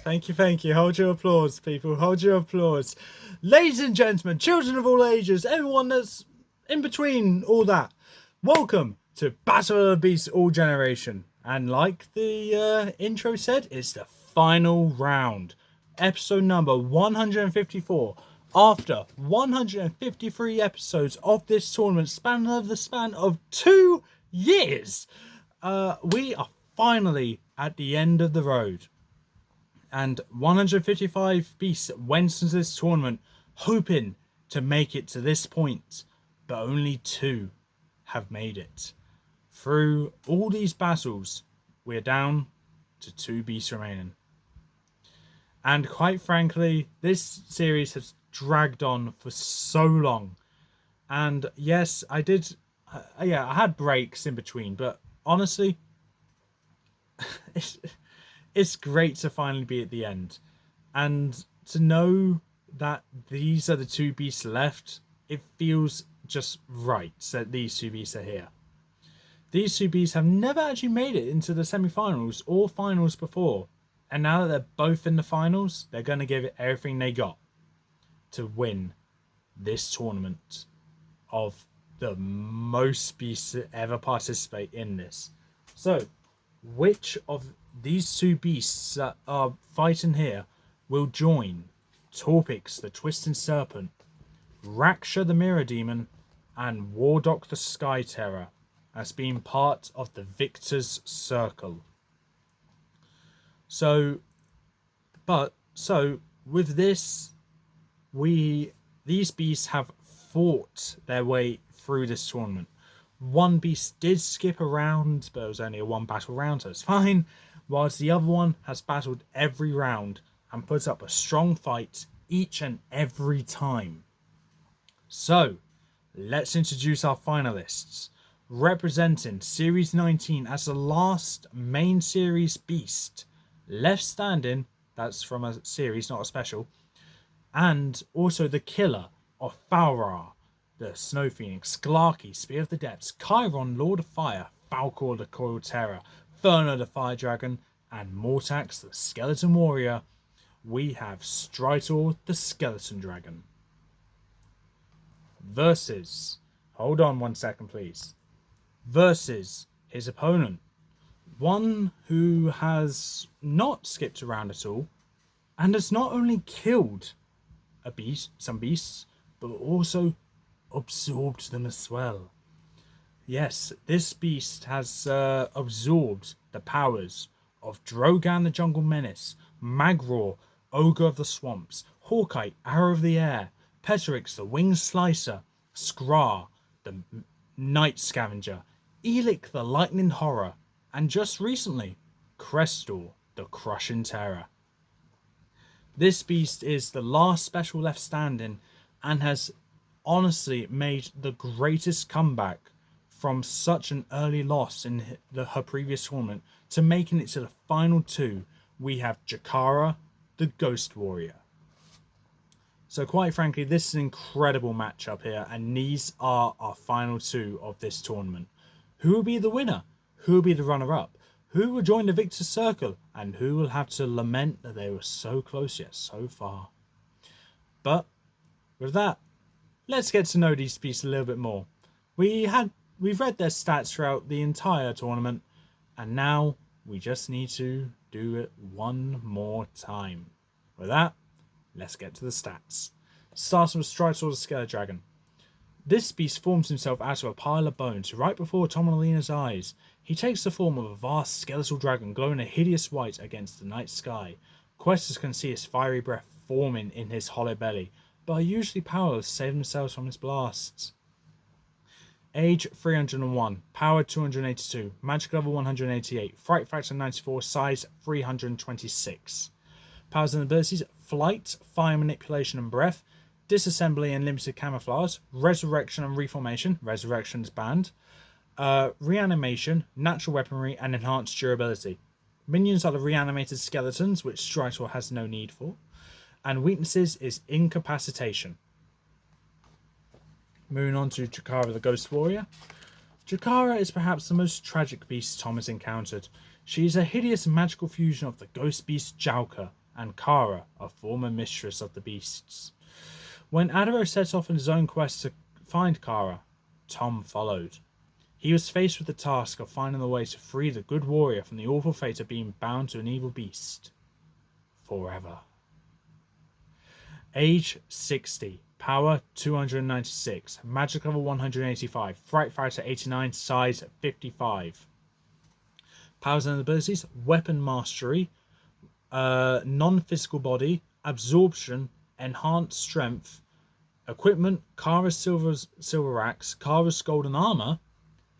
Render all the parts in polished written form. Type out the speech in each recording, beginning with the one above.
Thank you. Hold your applause, people. Hold your applause. Ladies and gentlemen, children of all ages, everyone that's in between all that, welcome to Battle of the Beasts All Generation. And like the intro said, it's the final round. Episode number 154. After 153 episodes of this tournament, spanning over the span of 2 years, we are finally at the end of the road. And 155 beasts went into this tournament hoping to make it to this point, but only 2 have made it. Through all these battles, we're down to 2 beasts remaining. And quite frankly, this series has dragged on for so long. And yes, I had breaks in between, but honestly, it's great to finally be at the end. And to know that these are the 2 beasts left, it feels just right that these 2 beasts are here. These 2 beasts have never actually made it into the semi-finals or finals before. And now that they're both in the finals, they're going to give it everything they got to win this tournament of the most beasts that ever participate in this. So, which of these 2 beasts that are fighting here will join Torpix the Twisting Serpent, Raksha the Mirror Demon, and Wardok the Sky Terror as being part of the Victor's Circle? So with this, these beasts have fought their way through this tournament. One beast did skip a round, but it was only a 1 battle round, so it's fine. Whilst the other one has battled every round and put up a strong fight each and every time. So, let's introduce our finalists. Representing Series 19 as the last main series beast, left standing, that's from a series, not a special, and also the killer of Falrar, the Snow Phoenix, Glarky, Spear of the Depths, Chiron, Lord of Fire, Falcor, the Coiled Terror, Ferno, the Fire Dragon, and Mortax, the Skeleton Warrior. We have Strytor, the Skeleton Dragon. Versus, hold on 1 second please, versus his opponent. One who has not skipped around at all, and has not only killed some beasts, but also absorbed them as well. Yes, this beast has absorbed the powers of Drogan the Jungle Menace, Magraw, Ogre of the Swamps, Hawkeye, Arrow of the Air, Petrix, the Winged Slicer, Skrar, the Night Scavenger, Elic, the Lightning Horror, and just recently, Crestor, the Crushing Terror. This beast is the last special left standing and has honestly made the greatest comeback from such an early loss in her previous tournament to making it to the final 2. We have Jakara, the Ghost Warrior. So quite frankly, this is an incredible matchup here, and these are our final 2 of this tournament. Who will be the winner? Who will be the runner-up? Who will join the Victor's Circle? And who will have to lament that they were so close yet so far? But with that, let's get to know these beasts a little bit more. We've read their stats throughout the entire tournament, and now we just need to do it one more time. With that, let's get to the stats. Starting with Strytor the Skeleton Dragon. This beast forms himself out of a pile of bones right before Tomalina's eyes. He takes the form of a vast skeletal dragon glowing a hideous white against the night sky. Questers can see his fiery breath forming in his hollow belly, but are usually powerless to save themselves from his blasts. Age 301, Power 282, Magic level 188, Fright factor 94, Size 326. Powers and abilities: Flight, Fire Manipulation and Breath, Disassembly and Limited Camouflage, Resurrection and Reformation, Resurrection is banned, Reanimation, Natural Weaponry and Enhanced Durability. Minions are the reanimated skeletons, which Strytor has no need for, and weaknesses is Incapacitation. Moving on to Jakara the Ghost Warrior. Jakara is perhaps the most tragic beast Tom has encountered. She is a hideous magical fusion of the ghost beast Jakara and Kara, a former mistress of the beasts. When Adaro set off on his own quest to find Kara, Tom followed. He was faced with the task of finding the way to free the good warrior from the awful fate of being bound to an evil beast forever. Age 60, power 296, magic level 185, fright factor 89, size 55. Powers and abilities: weapon mastery, non-physical body, absorption, enhanced strength, equipment, Kara's silver axe, Kara's golden armor,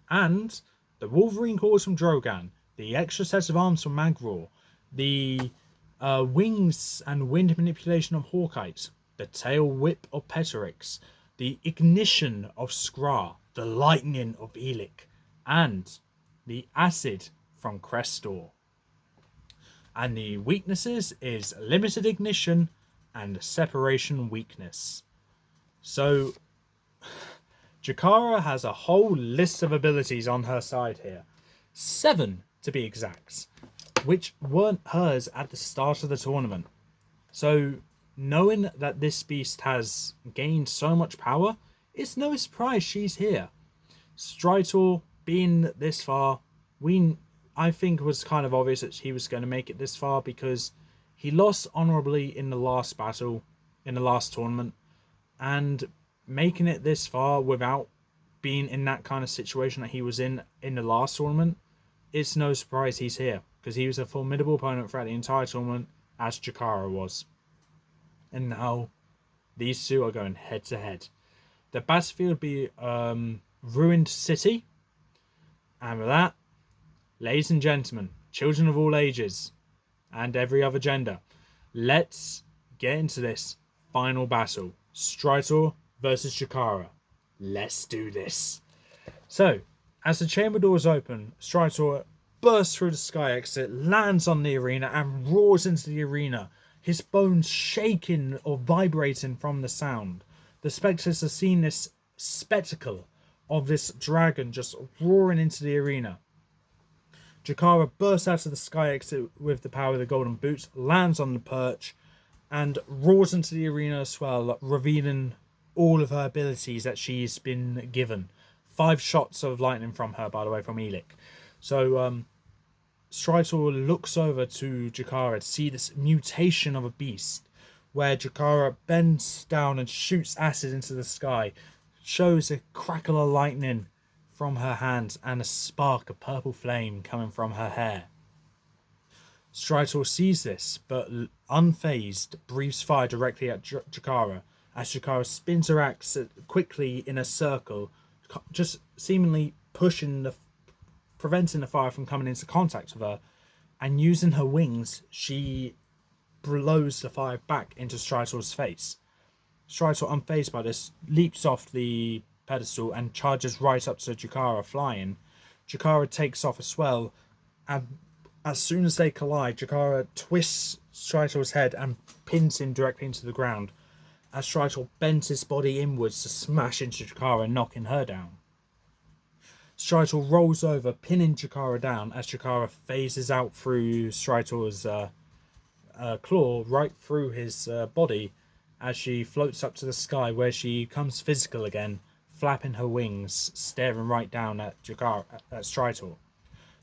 and the Wolverine claws from Drogan, the extra set of arms from Magról, the wings and wind manipulation of Hawkite, the tail whip of Petorix, the ignition of Skra, the lightning of Elic, and the acid from Crestor. And the weaknesses is limited ignition and separation weakness. So Jakara has a whole list of abilities on her side here. 7 to be exact, which weren't hers at the start of the tournament. So knowing that this beast has gained so much power, it's no surprise she's here. Strytor being this far, I think it was kind of obvious that he was going to make it this far because he lost honorably in the last battle, in the last tournament, and making it this far without being in that kind of situation that he was in the last tournament, it's no surprise he's here because he was a formidable opponent throughout the entire tournament, as Jakara was. And now these two are going head to head. The battlefield will be Ruined City. And with that, ladies and gentlemen, children of all ages and every other gender, let's get into this final battle. Strytor versus Jakara. Let's do this. So, as the chamber doors open, Strytor bursts through the sky exit, lands on the arena, and roars into the arena, his bones shaking or vibrating from the sound. The spectators have seen this spectacle of this dragon just roaring into the arena. Jakara bursts out of the sky exit with the power of the golden boots, lands on the perch, and roars into the arena as well, revealing all of her abilities that she's been given. 5 shots of lightning from her, by the way, from Elic. So, Strytor looks over to Jakara to see this mutation of a beast, where Jakara bends down and shoots acid into the sky, shows a crackle of lightning from her hands and a spark of purple flame coming from her hair. Strytor sees this, but unfazed, breathes fire directly at Jakara as Jakara spins her axe quickly in a circle, just seemingly preventing the fire from coming into contact with her, and using her wings, she blows the fire back into Strytor's face. Strytor, unfazed by this, leaps off the pedestal and charges right up to Jakara flying. Jakara takes off as well, and as soon as they collide, Jakara twists Strytor's head and pins him directly into the ground, as Strytor bends his body inwards to smash into Jakara, knocking her down. Strytor rolls over, pinning Jakara down as Jakara phases out through Strytor's claw, right through his body, as she floats up to the sky, where she comes physical again, flapping her wings, staring right down at Strytor.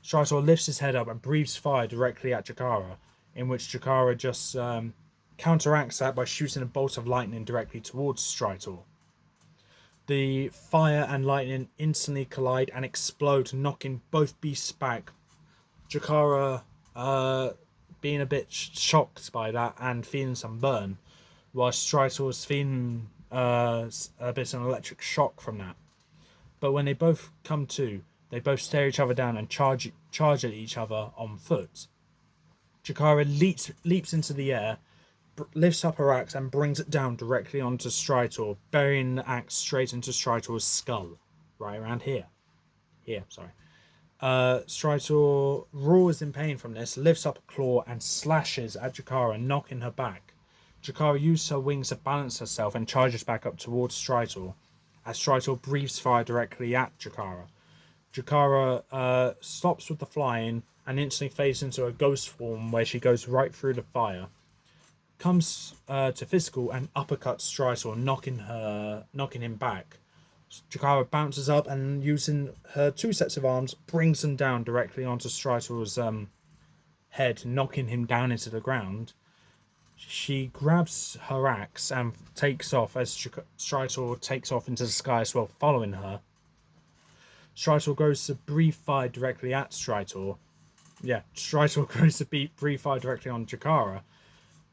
Strytor lifts his head up and breathes fire directly at Jakara, in which Jakara just counteracts that by shooting a bolt of lightning directly towards Strytor. The fire and lightning instantly collide and explode, knocking both beasts back. Jakara being a bit shocked by that and feeling some burn, while Strytor's feeling a bit of an electric shock from that. But when they both come to, they both stare each other down and charge at each other on foot. Jakara leaps into the air, lifts up her axe and brings it down directly onto Strytor, burying the axe straight into Strytor's skull, right around here. Strytor roars in pain from this, lifts up a claw and slashes at Jakara, knocking her back. Jakara uses her wings to balance herself and charges back up towards Strytor, as Strytor breathes fire directly at Jakara. Jakara stops with the flying and instantly fades into a ghost form, where she goes right through the fire. comes to physical and uppercuts Strytor, knocking him back. Jakara bounces up and, using her 2 sets of arms, brings him down directly onto Strytor's head, knocking him down into the ground. She grabs her axe and takes off as Strytor takes off into the sky as well, following her. Strytor goes to breathe fire directly at Strytor. Yeah, Strytor goes to breathe fire directly on Jakara.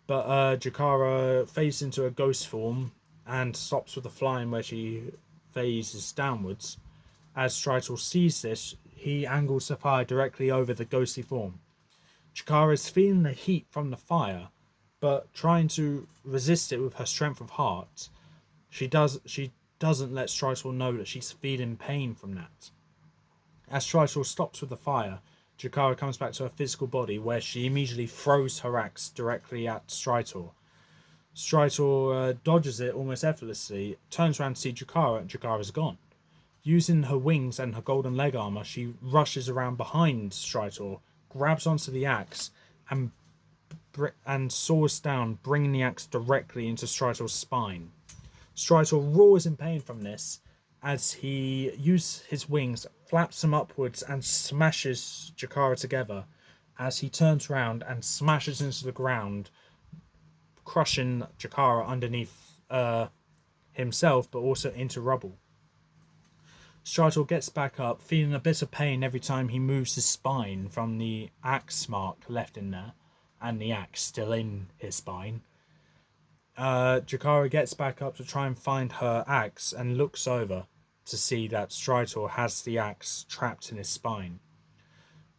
But Jakara fades into a ghost form and stops with the flying where she phases downwards. As Strytor sees this, he angles the fire directly over the ghostly form. Jakara is feeling the heat from the fire, but trying to resist it with her strength of heart. She doesn't let Strytor know that she's feeling pain from that. As Strytor stops with the fire, Jakara comes back to her physical body, where she immediately throws her axe directly at Strytor. Strytor dodges it almost effortlessly, turns around to see Jakara, and Jakara's gone. Using her wings and her golden leg armor, she rushes around behind Strytor, grabs onto the axe, and soars down, bringing the axe directly into Strytor's spine. Strytor roars in pain from this as he uses his wings, flaps them upwards, and smashes Jakara together as he turns around and smashes into the ground, crushing Jakara underneath himself, but also into rubble. Strytor gets back up, feeling a bit of pain every time he moves his spine from the axe mark left in there, and the axe still in his spine. Jakara gets back up to try and find her axe and looks over to see that Strytor has the axe trapped in his spine.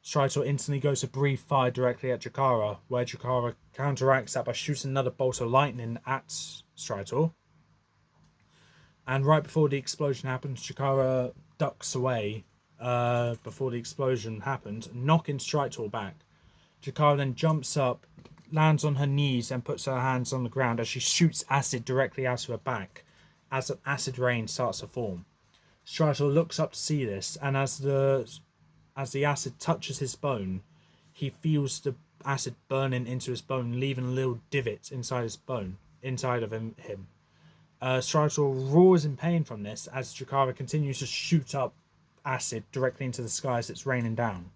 Strytor instantly goes to breathe fire directly at Jakara, where Jakara counteracts that by shooting another bolt of lightning at Strytor. And right before the explosion happens, Jakara ducks away before the explosion happens, knocking Strytor back. Jakara then jumps up, lands on her knees, and puts her hands on the ground as she shoots acid directly out of her back as an acid rain starts to form. Strytor looks up to see this, and as the acid touches his bone, he feels the acid burning into his bone, leaving a little divot inside of him. Strytor roars in pain from this as Jakara continues to shoot up acid directly into the sky as it's raining down.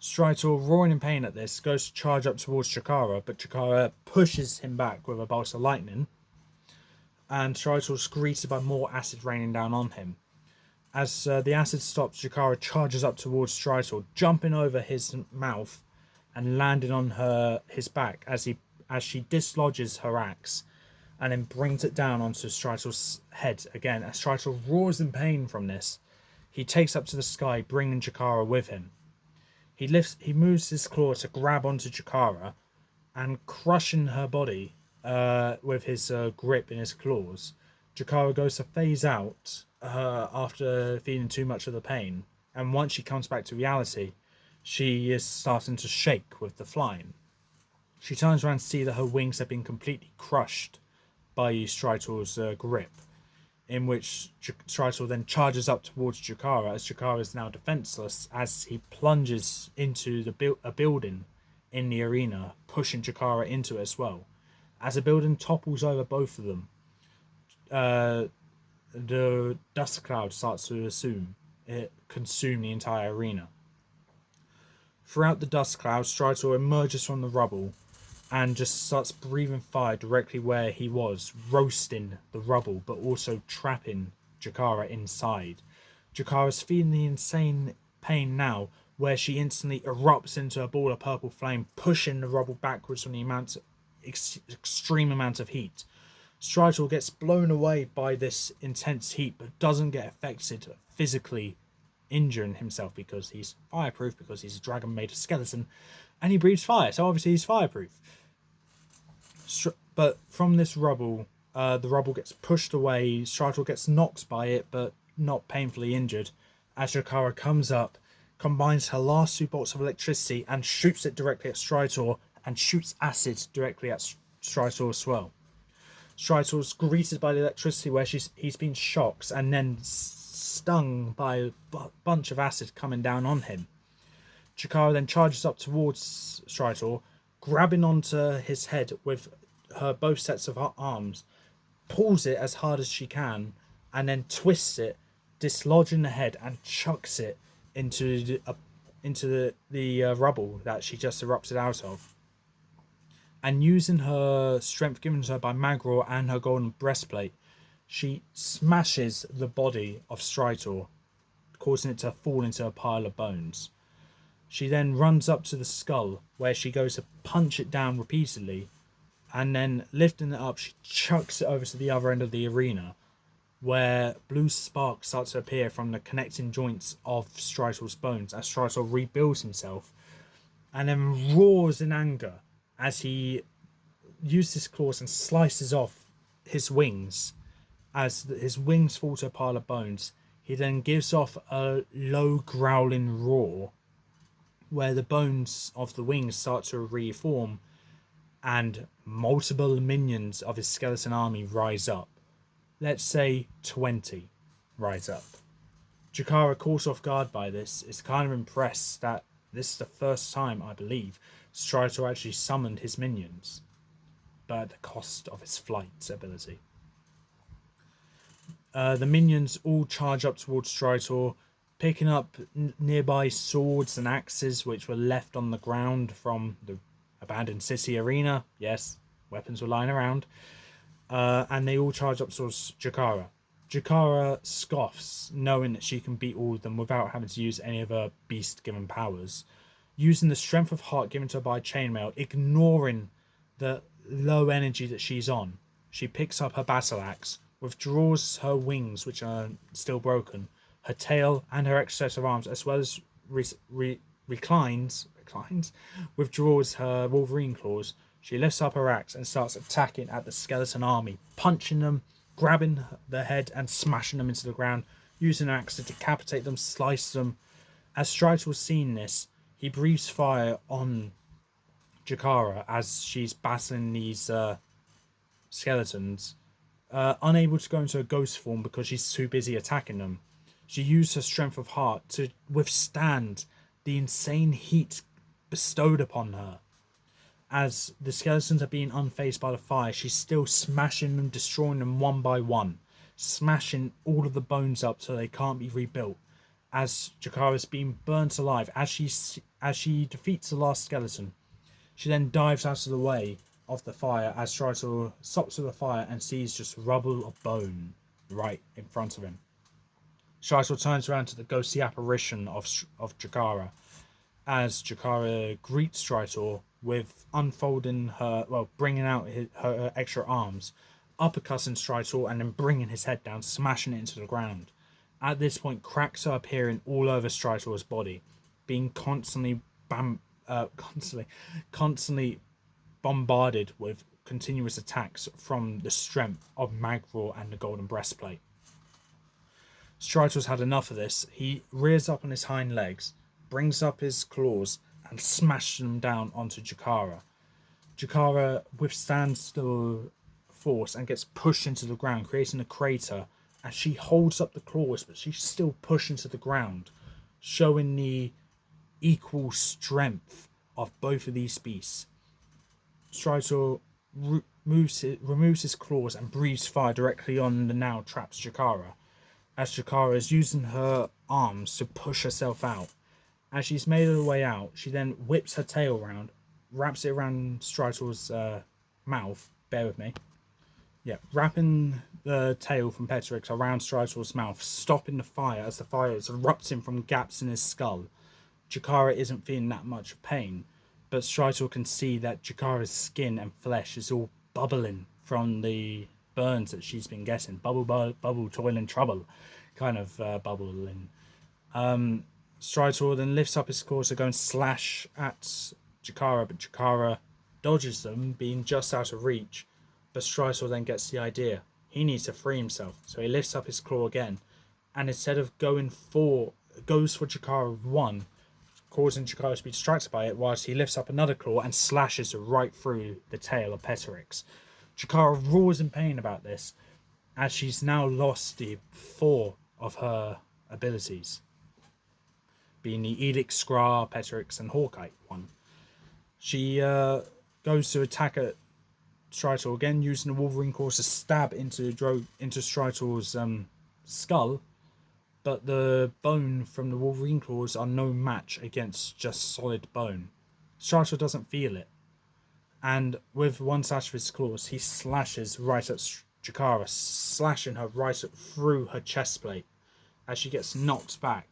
Strytor, roaring in pain at this, goes to charge up towards Jakara, but Jakara pushes him back with a bolt of lightning, and Strytor's greeted by more acid raining down on him. As the acid stops, Jakara charges up towards Strytor, jumping over his mouth and landing on his back as she dislodges her axe and then brings it down onto Strytor's head again. As Strytor roars in pain from this, he takes up to the sky, bringing Jakara with him. He moves his claw to grab onto Jakara and crushing her body with his grip in his claws. Jakara goes to phase out after feeling too much of the pain, and once she comes back to reality, she is starting to shake with the flying. She turns around to see that her wings have been completely crushed by Strytor's grip, in which Strytor then charges up towards Jakara as Jakara is now defenseless as he plunges into a building in the arena, pushing Jakara into it as well. As the building topples over both of them, the dust cloud starts to consume the entire arena. Throughout the dust cloud, Strytor emerges from the rubble and just starts breathing fire directly where he was, roasting the rubble, but also trapping Jakara inside. Jakara's feeling the insane pain now, where she instantly erupts into a ball of purple flame, pushing the rubble backwards from the extreme amount of heat. Strytor gets blown away by this intense heat, but doesn't get affected physically, injuring himself because he's fireproof, because he's a dragon made of skeleton, and he breathes fire, so obviously he's fireproof. But from this rubble, the rubble gets pushed away. Strytor gets knocked by it, but not painfully injured. As Jakara comes up, combines her last 2 bolts of electricity and shoots it directly at Strytor, and shoots acid directly at Strytor as well. Strytor's greeted by the electricity where he's been shocked and then stung by a bunch of acid coming down on him. Jakara then charges up towards Strytor, grabbing onto his head with her both sets of her arms, pulls it as hard as she can, and then twists it, dislodging the head, and chucks it into the rubble that she just erupted out of. And using her strength given to her by Magor and her golden breastplate, she smashes the body of Strytor, causing it to fall into a pile of bones. She then runs up to the skull, where she goes to punch it down repeatedly, and then lifting it up, she chucks it over to the other end of the arena, where blue sparks start to appear from the connecting joints of Strytor's bones as Strytor rebuilds himself, and then roars in anger as he uses his claws and slices off his wings. As his wings fall to a pile of bones, he then gives off a low growling roar where the bones of the wings start to reform and multiple minions of his skeleton army rise up. Let's say 20 rise up. Jakara, caught off guard by this, is kind of impressed that this is the first time, I believe, Strytor actually summoned his minions, but at the cost of his flight ability. The minions all charge up towards Strytor, picking up nearby swords and axes which were left on the ground from the abandoned city arena. Yes, weapons were lying around. And they all charge up towards Jakara. Jakara scoffs, knowing that she can beat all of them without having to use any of her beast-given powers. Using the strength of heart given to her by chainmail, ignoring the low energy that she's on, she picks up her battle axe, withdraws her wings, which are still broken, her tail, and her extra set of arms, as well as reclines, withdraws her Wolverine claws. She lifts up her axe and starts attacking at the skeleton army, punching them, grabbing their head and smashing them into the ground, using her axe to decapitate them, slice them. As Strytor was seeing this, he breathes fire on Jakara as she's battling these skeletons, unable to go into a ghost form because she's too busy attacking them. She used her strength of heart to withstand the insane heat bestowed upon her. As the skeletons are being unfazed by the fire, she's still smashing them, destroying them one by one, smashing all of the bones up so they can't be rebuilt. As Jakara is being burnt alive, as she defeats the last skeleton, she then dives out of the way of the fire as Strytor stops with the fire and sees just rubble of bone right in front of him. Strytor turns around to the ghostly apparition of Jakara as Jakara greets Strytor with bringing out her extra arms, uppercutting Strytor and then bringing his head down, smashing it into the ground. At this point, cracks are appearing all over Strytor's body, being constantly bombarded with continuous attacks from the strength of Magor and the golden breastplate. Strytor's had enough of this. He rears up on his hind legs, brings up his claws, and smashes them down onto Jakara. Jakara withstands the force and gets pushed into the ground, creating a crater as she holds up the claws, but she's still pushed into the ground, showing the equal strength of both of these beasts. Strytor removes his claws and breathes fire directly on the now trapped Jakara, as Jakara is using her arms to push herself out. As she's made her way out, she then whips her tail around, wraps it around Strytor's mouth. Bear with me. Yeah, wrapping the tail from Petrix around Strytor's mouth, stopping the fire as the fire is erupting from gaps in his skull. Jakara isn't feeling that much pain, but Strytor can see that Jakara's skin and flesh is all bubbling from the burns that she's been getting. Bubble, toil and trouble kind of bubbling. Strytor then lifts up his claws to go and slash at Jakara, but Jakara dodges them, being just out of reach. But Strytor then gets the idea. He needs to free himself, so he lifts up his claw again, and instead of goes for Jakara with one, causing Jakara to be distracted by it, whilst he lifts up another claw and slashes right through the tail of Petrix. Jakara roars in pain about this, as she's now lost the 4 of her abilities, being the Edict, Skrar, Petrix, and Hawkeye one. She goes to attack at Strytor again, using the Wolverine claws to stab into Strytor's skull. But the bone from the Wolverine claws are no match against just solid bone. Strytor doesn't feel it, and with one slash of his claws, he slashes right at Jakara, slashing her right through her chest plate as she gets knocked back.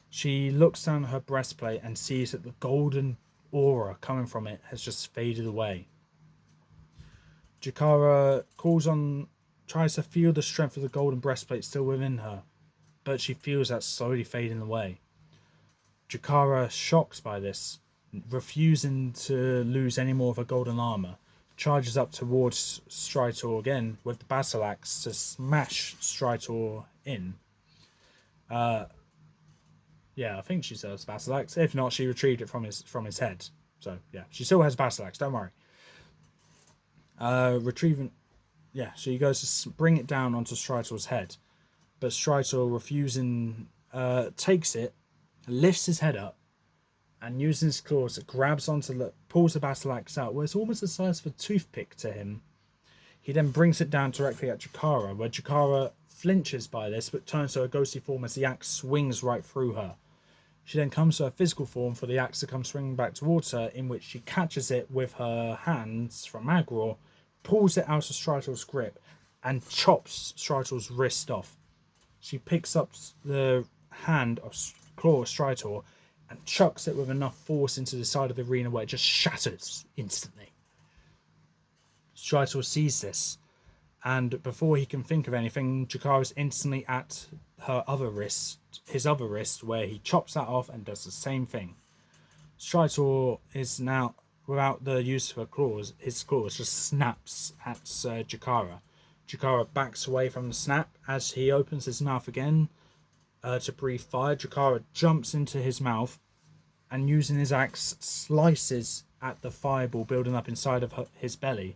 She looks down at her breastplate and sees that the golden aura coming from it has just faded away. Jakara tries to feel the strength of the golden breastplate still within her, but she feels that slowly fading away. Jakara, shocked by this, refusing to lose any more of her golden armor, charges up towards Strytor again with the battle axe to smash Strytor in. Yeah, I think she still has battle axe. If not, she retrieved it from his head. So yeah, she still has battle axe. Don't worry. Retrieving. Yeah, she goes to bring it down onto Strytor's head, but Strytor, refusing, takes it, lifts his head up, and using his claws, it pulls the battle axe out, where it's almost the size of a toothpick to him. He then brings it down directly at Jakara, where Jakara flinches by this, but turns to a ghostly form as the axe swings right through her. She then comes to her physical form for the axe to come swinging back towards her, in which she catches it with her hands from Magor, pulls it out of Strytor's grip, and chops Strytor's wrist off. She picks up the hand of claw of Strytor and chucks it with enough force into the side of the arena where it just shatters instantly. Strytor sees this, and before he can think of anything, Jakara is instantly at his other wrist, where he chops that off and does the same thing. Strytor is now, without the use of his claws just snaps at Jakara. Jakara backs away from the snap. As he opens his mouth again to breathe fire, Jakara jumps into his mouth and, using his axe, slices at the fireball building up inside of his belly.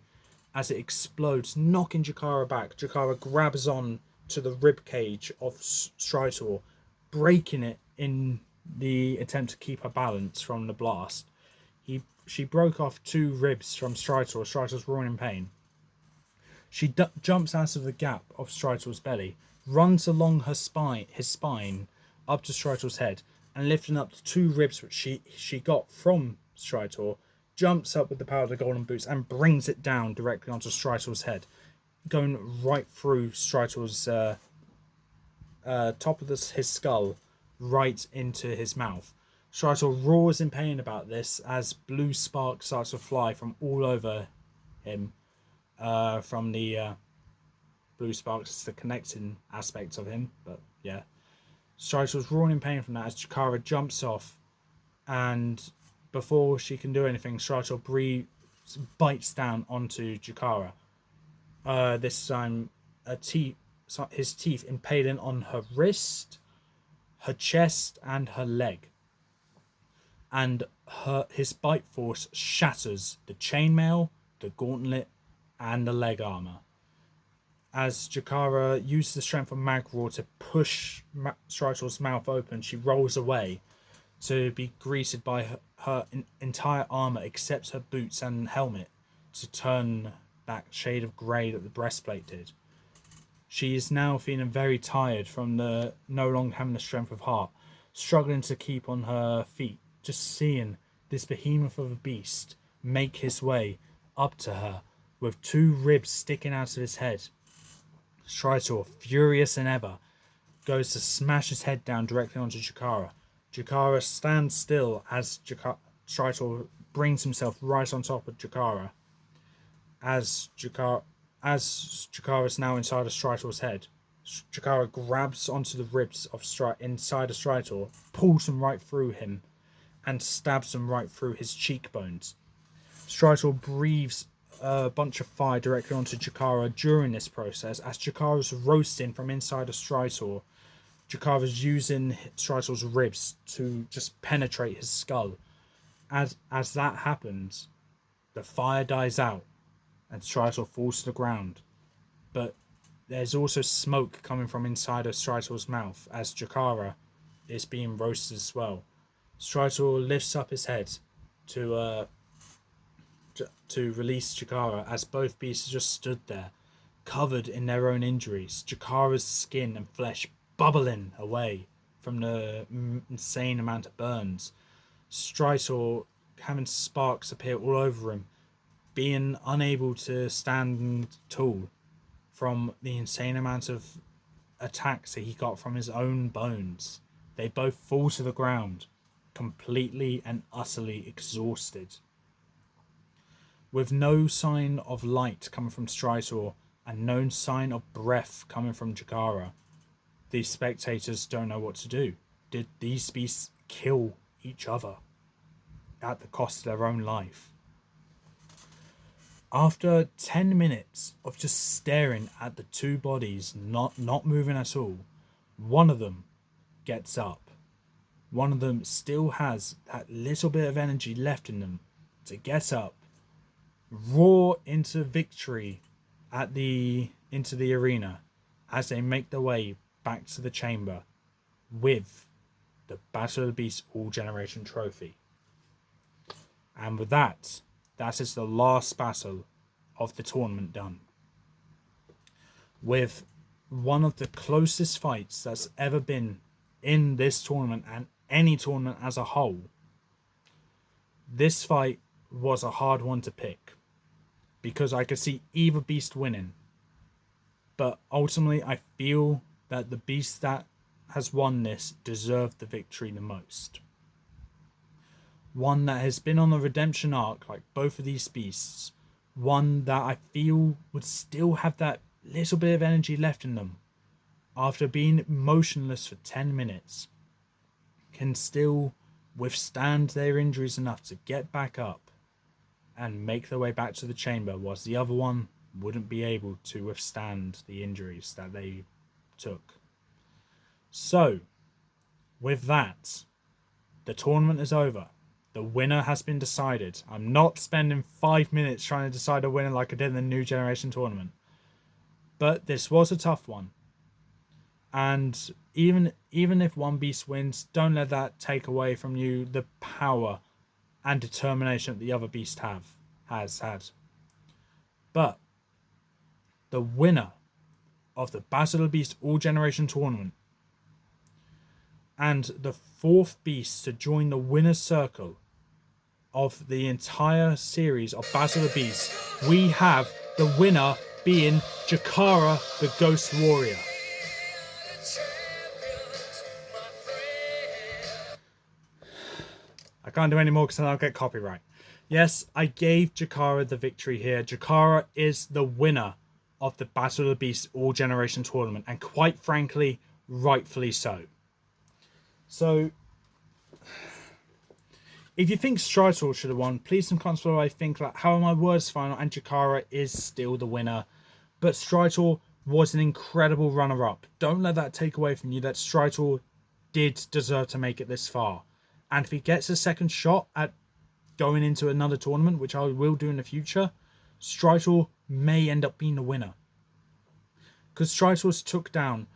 As it explodes, knocking Jakara back, Jakara grabs on to the rib cage of Strytor, breaking it in the attempt to keep her balance from the blast. She broke off 2 ribs from Strytor. Strytor's roaring in pain. She jumps out of the gap of Strytor's belly, runs along his spine, up to Strytor's head, and lifting up the 2 ribs which she got from Strytor, jumps up with the power of the golden boots and brings it down directly onto Strytor's head, going right through Strytor's top of his skull, right into his mouth. Strytor roars in pain about this as blue sparks starts to fly from all over him. From the blue sparks, it's the connecting aspect of him. But yeah, Strytor's roaring in pain from that as Jakara jumps off, and before she can do anything, Strytor bites down onto Jakara. This time, his teeth impaling on her wrist, her chest, and her leg. And his bite force shatters the chainmail, the gauntlet, and the leg armor. As Jakara uses the strength of Magor to push Strytor's mouth open, she rolls away to be greeted by her entire armor except her boots and helmet to turn that shade of grey that the breastplate did. She is now feeling very tired from the no longer having the strength of heart, struggling to keep on her feet, just seeing this behemoth of a beast make his way up to her with 2 ribs sticking out of his head. Strytor, furious than ever, goes to smash his head down directly onto Jakara. Jakara stands still as Strytor brings himself right on top of Jakara. As Jakara is now inside of Strytor's head, Jakara grabs onto the ribs of inside of Strytor, pulls them right through him, and stabs them right through his cheekbones. Strytor breathes a bunch of fire directly onto Jakara during this process, as Jakara's roasting from inside of Strytor. Jakara's using Strytor's ribs to just penetrate his skull. As that happens, the fire dies out and Strytor falls to the ground. But there's also smoke coming from inside of Strytor's mouth as Jakara is being roasted as well. Strytor lifts up his head to release Jakara, as both beasts just stood there, covered in their own injuries. Jakara's skin and flesh bubbling away from the insane amount of burns. Strytor having sparks appear all over him, being unable to stand tall from the insane amount of attacks that he got from his own bones. They both fall to the ground, completely and utterly exhausted. With no sign of light coming from Strytor and no sign of breath coming from Jakara, these spectators don't know what to do. Did these beasts kill each other at the cost of their own life? After 10 minutes of just staring at the two bodies not moving at all, one of them gets up. One of them still has that little bit of energy left in them to get up, roar into victory into the arena as they make their way back to the chamber with the Battle of the Beast All Generation trophy. And with that is the last battle of the tournament done. With one of the closest fights that's ever been in this tournament and any tournament as a whole. This fight was a hard one to pick because I could see either beast winning. But ultimately, I feel that the beast that has won this deserved the victory the most. One that has been on the redemption arc like both of these beasts. One that I feel would still have that little bit of energy left in them after being motionless for 10 minutes. Can still withstand their injuries enough to get back up and make their way back to the chamber, whilst the other one wouldn't be able to withstand the injuries that they took. So, with that, the tournament is over. The winner has been decided. I'm not spending 5 minutes trying to decide a winner like I did in the New Generation tournament. But this was a tough one. And even if one beast wins, don't let that take away from you the power and determination that the other beast has had. But the winner of the Battle of the Beast All Generation tournament and the fourth beast to join the winner's circle of the entire series of Battle of the Beast, we have the winner being Jakara the Ghost Warrior. I can't do any more because then I'll get copyright. Yes, I gave Jakara the victory here. Jakara is the winner of the Battle of the Beast All Generation tournament, and quite frankly, rightfully so. So, if you think Strytor should have won, please some comments below. I think like how are my words final, and Jakara is still the winner. But Strytor was an incredible runner-up. Don't let that take away from you that Strytor did deserve to make it this far. And if he gets a second shot at going into another tournament, which I will do in the future, Strytor may end up being the winner. Because Strytor took down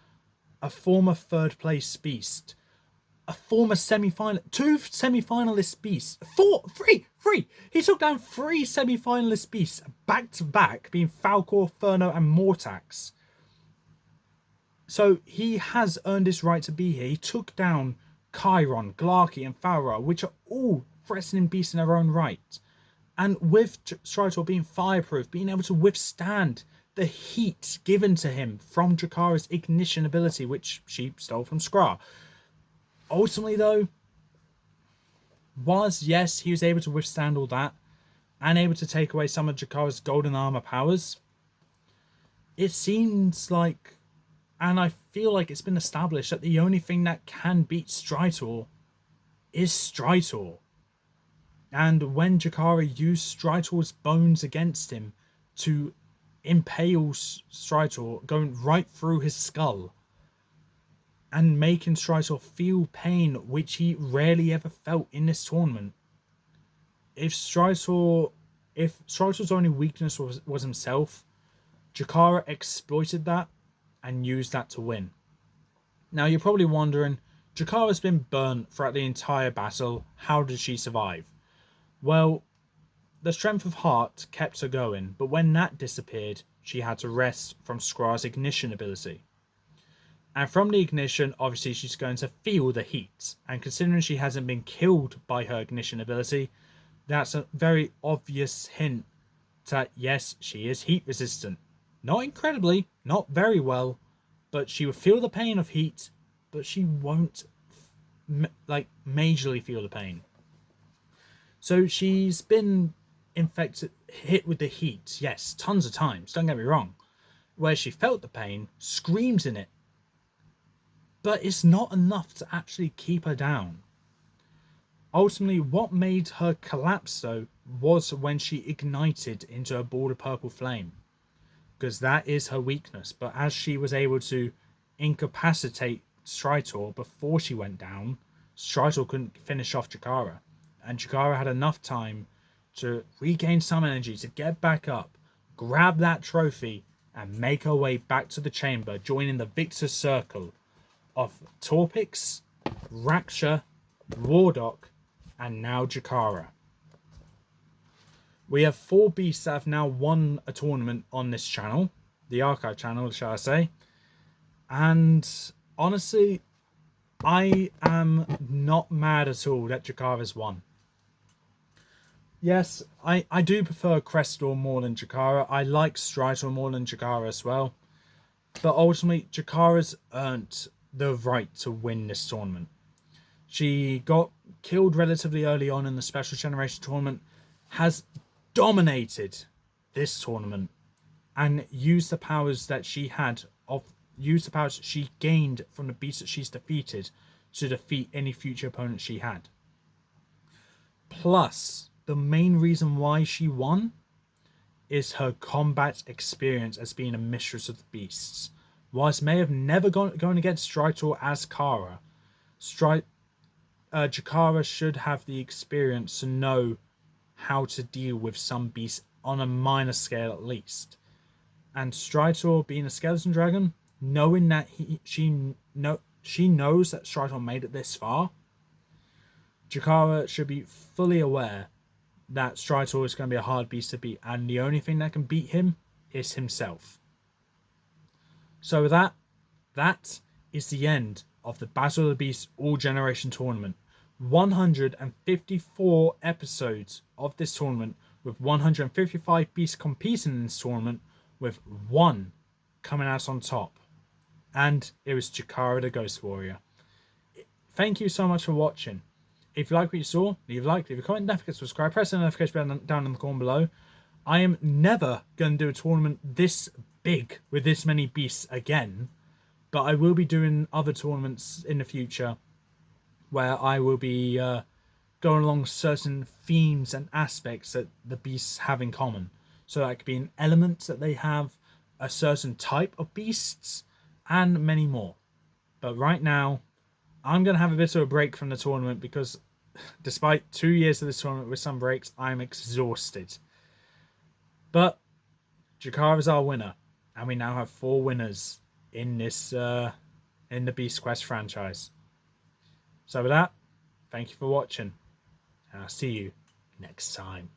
a former third place beast, a former two semi-finalist beasts, three. He took down 3 semi-finalist beasts back to back, being Falcor, Furno, and Mortax. So he has earned his right to be here. He took down Chiron, Glarky, and Falra, which are all threatening beasts in their own right. And with Strytor being fireproof, being able to withstand the heat given to him from Jakara's ignition ability, which she stole from Skra. Ultimately, though, yes, he was able to withstand all that and able to take away some of Jakara's golden armor powers, it seems like, and I feel like it's been established, that the only thing that can beat Strytor is Strytor. And when Jakara used Strytor's bones against him to impale Strytor, going right through his skull, and making Strytor feel pain, which he rarely ever felt in this tournament. If Strytor's only weakness was himself, Jakara exploited that and used that to win. Now you're probably wondering, Jakara's been burnt throughout the entire battle. How did she survive? Well, the strength of heart kept her going, but when that disappeared, she had to rest from Skrar's ignition ability. And from the ignition, obviously, she's going to feel the heat. And considering she hasn't been killed by her ignition ability, that's a very obvious hint that yes, she is heat resistant. Not incredibly, not very well, but she will feel the pain of heat, but she won't like majorly feel the pain. So she's been infected, hit with the heat, yes, tons of times, don't get me wrong, where she felt the pain, screams in it, but it's not enough to actually keep her down. Ultimately, what made her collapse, though, was when she ignited into a ball of purple flame, because that is her weakness. But as she was able to incapacitate Strytor before she went down, Strytor couldn't finish off Jakara, and Jakara had enough time to regain some energy to get back up, grab that trophy, and make her way back to the chamber, joining the victor's circle of Torpix, Raksha, Wardock, and now Jakara. We have 4 beasts that have now won a tournament on this channel, the archive channel, shall I say. And honestly, I am not mad at all that Jakara's won. Yes, I do prefer Crestor more than Jakara. I like Strytor more than Jakara as well. But ultimately, Jakara's earned the right to win this tournament. She got killed relatively early on in the Special Generation tournament, has dominated this tournament, and used the powers that she had used the powers she gained from the beasts that she's defeated to defeat any future opponents she had. Plus, the main reason why she won is her combat experience as being a mistress of the beasts. Whilst may have never gone against Strytor as Kara, Jakara should have the experience to know how to deal with some beasts on a minor scale at least. And Strytor being a skeleton dragon, knowing that she knows that Strytor made it this far, Jakara should be fully aware that Strytor is going to be a hard beast to beat, and the only thing that can beat him is himself. So with that is the end of the Battle of the Beasts All Generation Tournament. 154 episodes of this tournament, with 155 beasts competing in this tournament, with one coming out on top. And it was Jakara the Ghost Warrior. Thank you so much for watching. If you like what you saw, leave a like, leave a comment, don't forget to subscribe, press the notification bell down in the corner below. I am never going to do a tournament this big with this many beasts again, but I will be doing other tournaments in the future where I will be going along certain themes and aspects that the beasts have in common. So that could be an element that they have, a certain type of beasts, and many more. But right now, I'm going to have a bit of a break from the tournament because despite 2 years of this tournament with some breaks, I'm exhausted. But Jakara is our winner, and we now have 4 winners in this in the Beast Quest franchise. So with that, thank you for watching, and I'll see you next time.